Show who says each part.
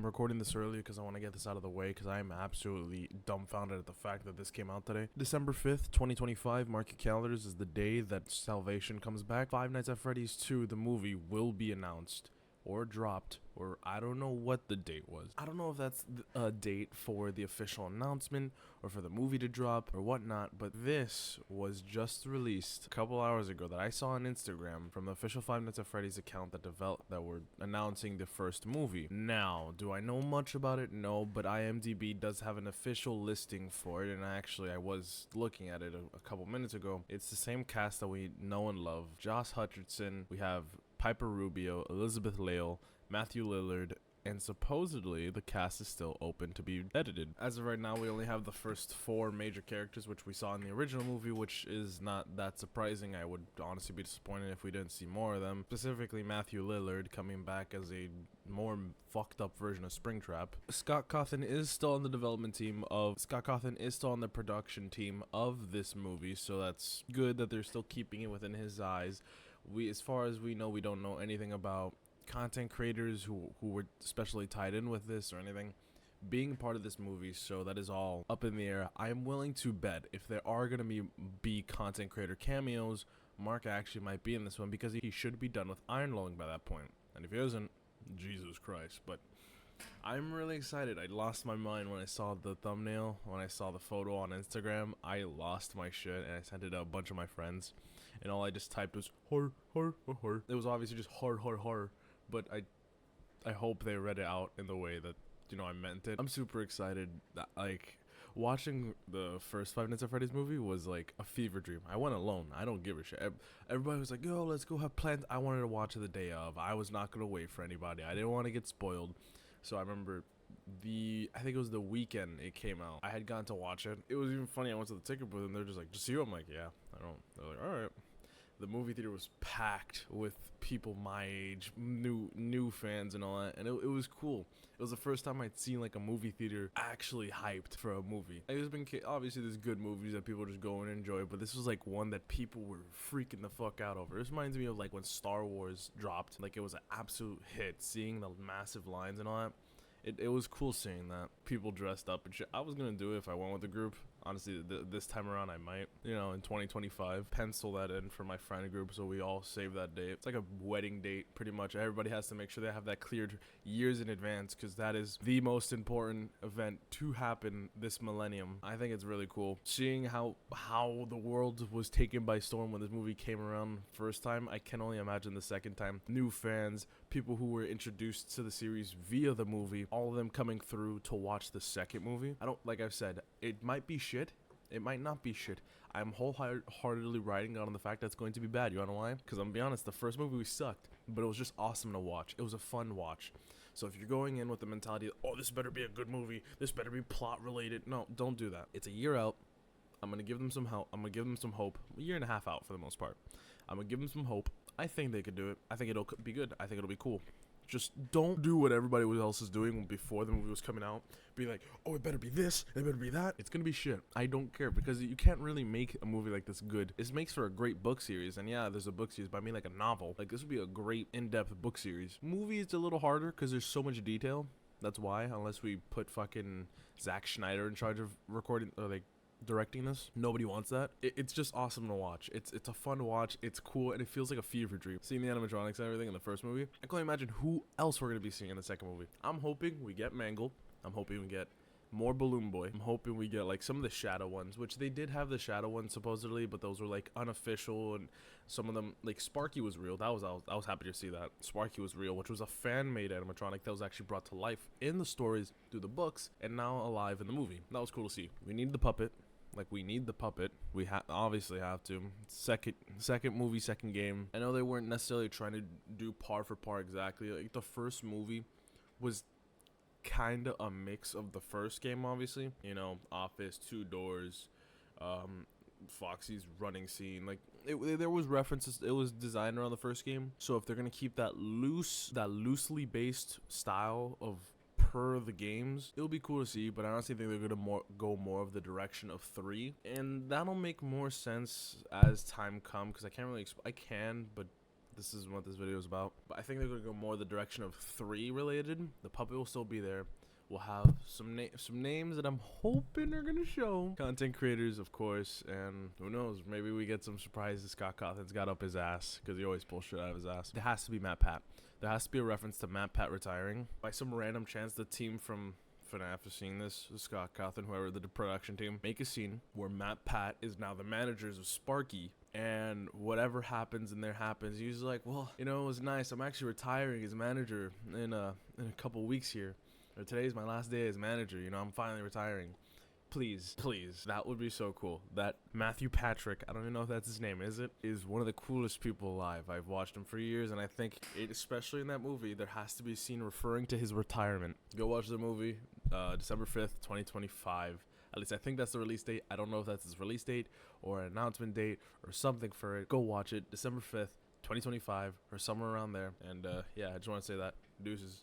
Speaker 1: I'm recording this early because I want to get this out of the way because I am absolutely dumbfounded at the fact that this came out today. December 5th, 2025, mark your calendars, is the day that Salvation comes back. Five Nights at Freddy's 2, the movie, will be announced or dropped, or I don't know what the date was. I don't know if that's a date for the official announcement or for the movie to drop or whatnot, but this was just released a couple hours ago that I saw on Instagram from the official Five Nights at Freddy's account that were announcing the first movie. Now, do I know much about it? No, but IMDb does have an official listing for it, and I was looking at it a couple minutes ago. It's the same cast that we know and love. Josh Hutcherson, we have Piper Rubio, Elizabeth Lail, Matthew Lillard, and supposedly the cast is still open to be edited. As of right now, we only have the first four major characters, which we saw in the original movie, which is not that surprising. I would honestly be disappointed if we didn't see more of them. Specifically, Matthew Lillard coming back as a more fucked up version of Springtrap. Scott Cawthon is still on the production team of this movie, so that's good that they're still keeping it within his eyes. As far as we know, we don't know anything about content creators who were especially tied in with this or anything being part of this movie, so that is all up in the air. I am willing to bet if there are going to be content creator cameos, Mark actually might be in this one because he should be done with Iron Lung by that point. And if he isn't, Jesus Christ. But I'm really excited. I lost my mind when I saw the thumbnail, when I saw the photo on Instagram. I lost my shit and I sent it to a bunch of my friends, and all I just typed was horror, horror, horror. It was obviously just horror, horror, horror, but I hope they read it out in the way that, you know, I meant it. I'm super excited. Like, watching the first Five Nights at Freddy's movie was like a fever dream. I went alone. I don't give a shit. Everybody was like, yo, let's go have plans. I wanted to watch it the day of. I was not going to wait for anybody. I didn't want to get spoiled. So I remember I think it was the weekend it came out. I had gone to watch it. It was even funny. I went to the ticket booth and they're just like, just you? I'm like, yeah, I don't. They're like, all right. The movie theater was packed with people my age, new fans and all that, and it was cool. It was the first time I'd seen like a movie theater actually hyped for a movie. Like, obviously there's good movies that people just go and enjoy, but this was like one that people were freaking the fuck out over. This reminds me of like when Star Wars dropped, like it was an absolute hit. Seeing the massive lines and all that. It was cool seeing that. People dressed up and shit. I was gonna do it if I went with the group. Honestly, this time around I might. You know, in 2025. Pencil that in for my friend group so we all save that date. It's like a wedding date, pretty much. Everybody has to make sure they have that cleared years in advance because that is the most important event to happen this millennium. I think it's really cool. Seeing how the world was taken by storm when this movie came around first time, I can only imagine the second time. New fans, people who were introduced to the series via the movie, all of them coming through to watch the second movie. Like I've said, it might be shit. It might not be shit. I'm wholeheartedly riding on the fact that it's going to be bad. You wanna know why? Because I'm gonna be honest, the first movie sucked, but it was just awesome to watch. It was a fun watch. So if you're going in with the mentality, oh, this better be a good movie, this better be plot related, no, don't do that. It's a year out. I'm gonna give them some help. I'm gonna give them some hope. A year and a half out for the most part. I'm gonna give them some hope. I think they could do it. I think it'll be good. I think it'll be cool. Just don't do what everybody else is doing before the movie was coming out. Be like, oh, it better be this, it better be that. It's gonna be shit. I don't care because you can't really make a movie like this good. This makes for a great book series, and yeah, there's a book series, but I mean like a novel. Like this would be a great in-depth book series. Movie is a little harder because there's so much detail. That's why, unless we put fucking Zack Snyder in charge of recording or like directing this, nobody wants that. It's just awesome to watch. It's a fun watch. It's cool, and it feels like a fever dream. Seeing the animatronics and everything in the first movie, I can't imagine who else we're gonna be seeing in the second movie. I'm hoping we get Mangle. I'm hoping we get more Balloon Boy. I'm hoping we get like some of the shadow ones, which they did have the shadow ones supposedly, but those were like unofficial, and some of them, like Sparky was real. I was happy to see that Sparky was real, which was a fan-made animatronic that was actually brought to life in the stories through the books and now alive in the movie. That was cool to see. We need the puppet. We need the puppet. We obviously have to. Second movie, second game. I know they weren't necessarily trying to do par for par exactly. Like the first movie was kind of a mix of the first game, obviously. You know, office, two doors, Foxy's running scene. Like there was references. It was designed around the first game. So if they're gonna keep that loosely based style of per the games, it'll be cool to see, but I honestly think they're gonna go more of the direction of 3, and that'll make more sense as time comes, because I can't really but This is what this video is about. But I think they're gonna go more the direction of 3 related. The puppet will still be there. We'll have some names that I'm hoping are gonna show. Content creators, of course, and who knows? Maybe we get some surprises. Scott Cawthon's got up his ass because he always pulls shit out of his ass. There has to be Matt Pat. There has to be a reference to Matt Pat retiring. By some random chance, the team from FNAF is seeing this. Scott Cawthon, whoever the production team, make a scene where Matt Pat is now the managers of Sparky. And whatever happens in there happens. He's like, well, you know, it was nice. I'm actually retiring as manager in a couple weeks here. Or today's my last day as manager. You know, I'm finally retiring. Please, please. That would be so cool. That Matthew Patrick, I don't even know if that's his name, is it? Is one of the coolest people alive. I've watched him for years, and I think, especially in that movie, there has to be a scene referring to his retirement. Go watch the movie, December 5th, 2025. At least I think that's the release date. I don't know if that's his release date or an announcement date or something for it. Go watch it, December 5th, 2025, or somewhere around there. And yeah, I just want to say that. Deuces.